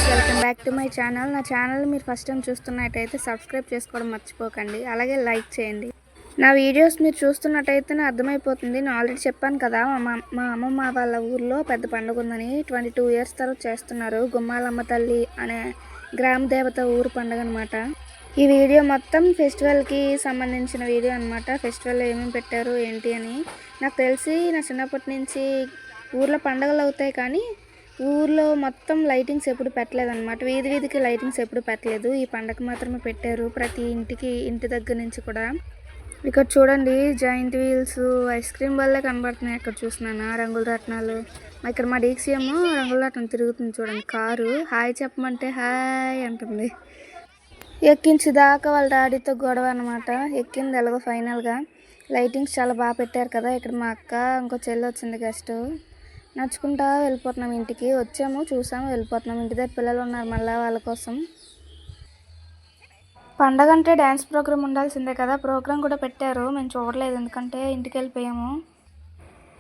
Welcome back to my channel. నా channel మీరు first time చూస్తున్నట్టయితే సబ్స్క్రైబ్ చేసుకోవడం మర్చిపోకండి, అలాగే లైక్ చేయండి. నా వీడియోస్ మీరు చూస్తున్నట్టయితే అర్థమైపోతుంది. నేను ఆల్రెడీ చెప్పాను కదా, మా అమ్మమ్మ వాళ్ళ ఊర్లో పెద్ద పండుగ ఉందని 22 years తర్వాత చేస్తున్నారు. గుమ్మాలమ్మ తల్లి అనే గ్రామ దేవత ఊరు పండుగ అనమాట. ఈ వీడియో మొత్తం ఫెస్టివల్కి సంబంధించిన వీడియో అనమాట. ఫెస్టివల్లో ఏమేమి పెట్టారు ఏంటి అని. నాకు తెలిసి నా చిన్నప్పటి నుంచి ఊర్లో పండుగలు అవుతాయి కానీ ఊర్లో మొత్తం లైటింగ్స్ ఎప్పుడు పెట్టలేదన్నమాట. వీధి వీధికి లైటింగ్స్ ఎప్పుడు పెట్టలేదు. ఈ పండగ మాత్రమే పెట్టారు, ప్రతి ఇంటి దగ్గర నుంచి కూడా. ఇక్కడ చూడండి, జాయింట్ వీల్స్ ఐస్ క్రీమ్ వల్లే కనబడుతున్నాయి. ఇక్కడ చూస్తున్నాను రంగుల రత్నాలు. ఇక్కడ మా డీసీఎం రంగుల రత్నం తిరుగుతుంది చూడండి. కారు హాయ్ చెప్పమంటే హాయ్ అంటుంది. ఎక్కించేదాకా వాళ్ళ డాడీతో గొడవ అనమాట. ఎక్కింది ఎలాగో ఫైనల్గా. లైటింగ్స్ చాలా బాగా పెట్టారు కదా. ఇక్కడ మా అక్క ఇంకో చెల్లి వచ్చింది గెస్ట్. నడుచుకుంటా వెళ్ళిపోతున్నాం ఇంటికి. వచ్చాము, చూసాము, వెళ్ళిపోతున్నాం. ఇంటి దగ్గర పిల్లలు ఉన్నారు మళ్ళీ, వాళ్ళ కోసం. పండగ అంటే డ్యాన్స్ ప్రోగ్రామ్ ఉండాల్సిందే కదా. ప్రోగ్రామ్ కూడా పెట్టారు, మేము చూడలేదు ఎందుకంటే ఇంటికి వెళ్ళిపోయాము.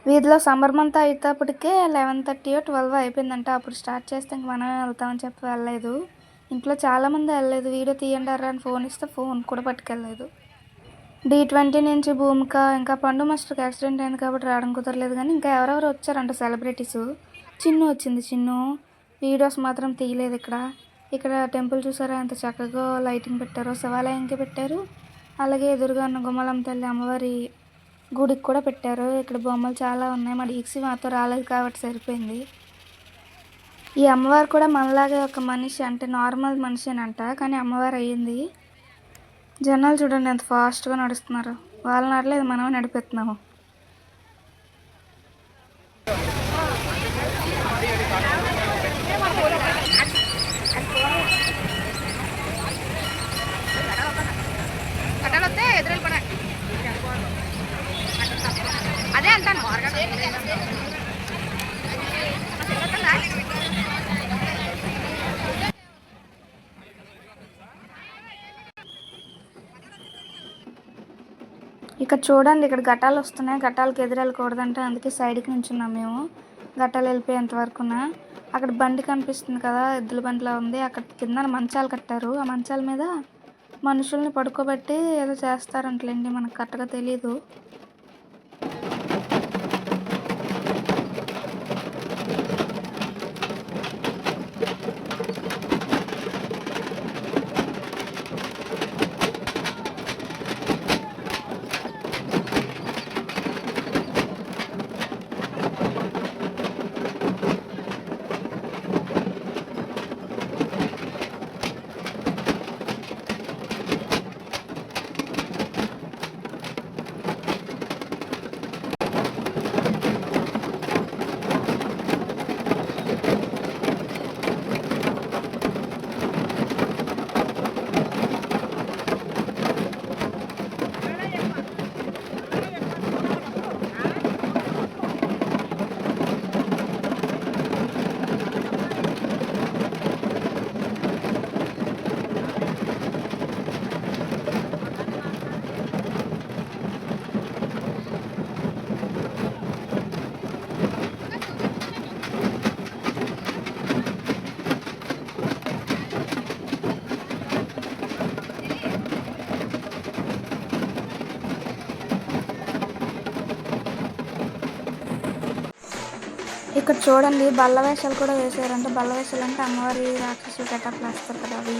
వీధిలో సమ్మర్ మంత్ అయ్యేటప్పటికే 11:30 or 12 అయిపోయిందంట. అప్పుడు స్టార్ట్ చేస్తే ఇంక మనమే వెళ్తామని చెప్పి వెళ్ళలేదు. ఇంట్లో చాలామంది వెళ్ళలేదు. వీడియో తీయండి అని ఫోన్ ఇస్తే ఫోన్ కూడా పట్టుకెళ్ళలేదు. D20 నుంచి భూమిక ఇంకా పండు మాస్టర్కి యాక్సిడెంట్ అయింది కాబట్టి రావడం కుదరలేదు. కానీ ఇంకా ఎవరెవరు వచ్చారంట సెలబ్రిటీస్. చిన్ను వచ్చింది. చిన్ను వీడియోస్ మాత్రం తీయలేదు. ఇక్కడ టెంపుల్ చూసారా ఎంత చక్కగా లైటింగ్ పెట్టారో. శివాలయంకి పెట్టారు, అలాగే ఎదురుగా ఉన్న గుమ్మలమ్మ తల్లి అమ్మవారి గుడికి కూడా పెట్టారు. ఇక్కడ బొమ్మలు చాలా ఉన్నాయి. మా డీక్సీ మాతో రాలేదు కాబట్టి సరిపోయింది. ఈ అమ్మవారు కూడా మనలాగే ఒక మనిషి, అంటే నార్మల్ మనిషినంట, కానీ అమ్మవారు అయ్యింది. జనాలు చూడండి ఎంత ఫాస్ట్గా నడుస్తున్నారు. వాళ్ళు నడలేదు, మనమే నడిపెత్తున్నాము. అదే అంటాను. ఇక్కడ చూడండి, ఇక్కడ ఘటాలు వస్తున్నాయి. ఘటాలకు ఎదురెళ్ళకూడదంటే అందుకే సైడ్కి నుంచున్నాం మేము. ఘటాలు వెళ్ళిపోయేంత వరకున్నా. అక్కడ బండి కనిపిస్తుంది కదా, ఎద్దుల బండిలా ఉంది. అక్కడ కింద మంచాలు కట్టారు. ఆ మంచాల మీద మనుషుల్ని పడుకోబెట్టి ఏదో చేస్తారంటలేండి, మనకు కరెక్ట్గా తెలీదు. ఇక్కడ చూడండి, బల్ల వేషాలు కూడా వేసారంటే. బల్ల వేషాలు అంటే అమ్మవారి రాక్షసులు గెటప్లు వేస్తారు కదా, అవి.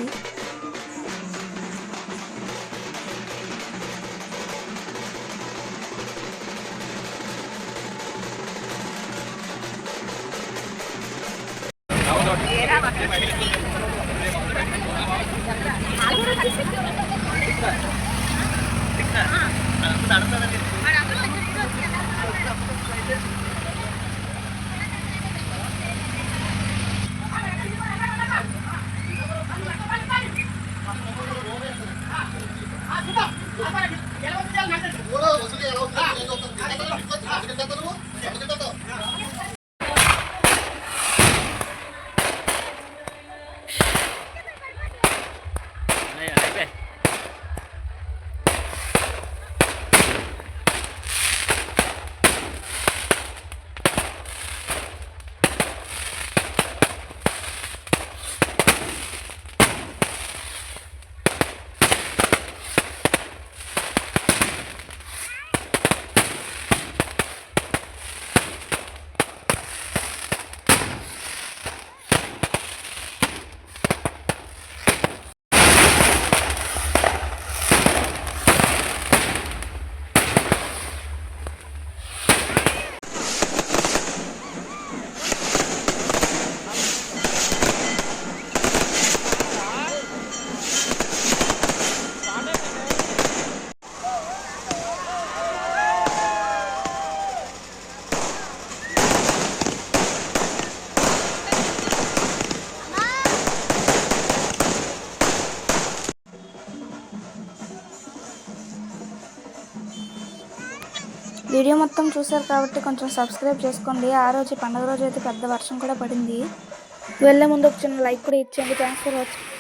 వీడియో మొత్తం చూసారు కాబట్టి కొంచెం సబ్స్క్రైబ్ చేసుకోండి. ఆ రోజు పండుగ రోజు అయితే పెద్ద వర్షం కూడా పడింది. వెళ్ళే ముందు ఒక చిన్న లైక్ కూడా ఇచ్చేయండి. Thanks for watching.